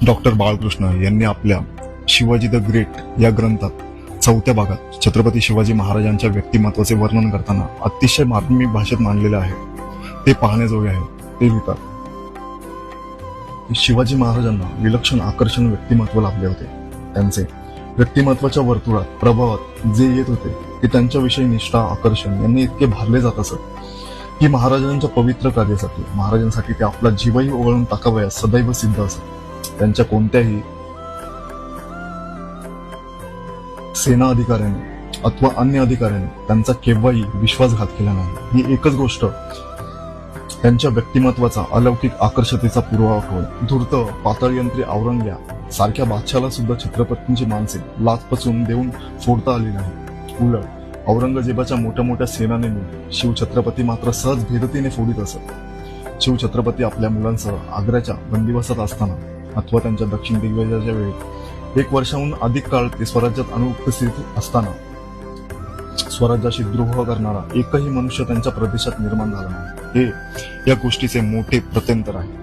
Doctor Balkrishna यांनी आपल्या Shivaji the great या ग्रंथात 4थ्या भागात छत्रपती शिवाजी महाराजांच्या व्यक्तिमत्वाचे वर्णन करताना अतिशय मार्मिक भाषेत मांडलेले आहे. ते पाहण्याजोगे आहे. ते लिहितात, शिवाजी महाराजांना विलक्षण आकर्षण व्यक्तिमत्व लाभले होते. त्यांचे व्यक्तिमत्वाच्या वर्तुळात प्रभावात जे येत होते ते त्यांच्याविषयी निष्ठा आकर्षण यांनी इतके भारले जात असत की महाराजांच्या पवित्र कार्यासाठी महाराजांसाठी ते आपला जीवही ओवाळून टाकावयास सदैव सिद्ध असत. त्यांच्या कोणत्याही सेना अधिकाऱ्याने अथवा अन्य अधिकाऱ्याने त्यांचा केव्हाही विश्वासघात केला नाही. ही एकच गोष्ट त्यांच्या व्यक्तिमत्वाचा अलौकिक आकर्षतेचा पुरावा होय. धूर्त पातळयंत्री औरंग्या सारख्या बादशाला सुद्धा छत्रपतींची माणसे लाचपचून देऊन फोडता आली नाही. उलट औरंगजेबाच्या मोठ्या मोठ्या सेनानींनी शिवछत्रपती मात्र सहज भेदतीने फोडीत असत. शिवछत्रपती आपल्या मुलांसह आग्र्याच्या बंदिवासात असताना अथवा त्यांच्या दक्षिण दिग्विजयाच्या वेळी 1 वर्षाहून अधिक काळ ते स्वराज्यात अनुपस्थित असताना स्वराज्याशी द्रोह करणारा एकही मनुष्य त्यांच्या प्रदेशात निर्माण झाला नाही. हे या गोष्टीचे मोठे प्रत्यंतर आहे.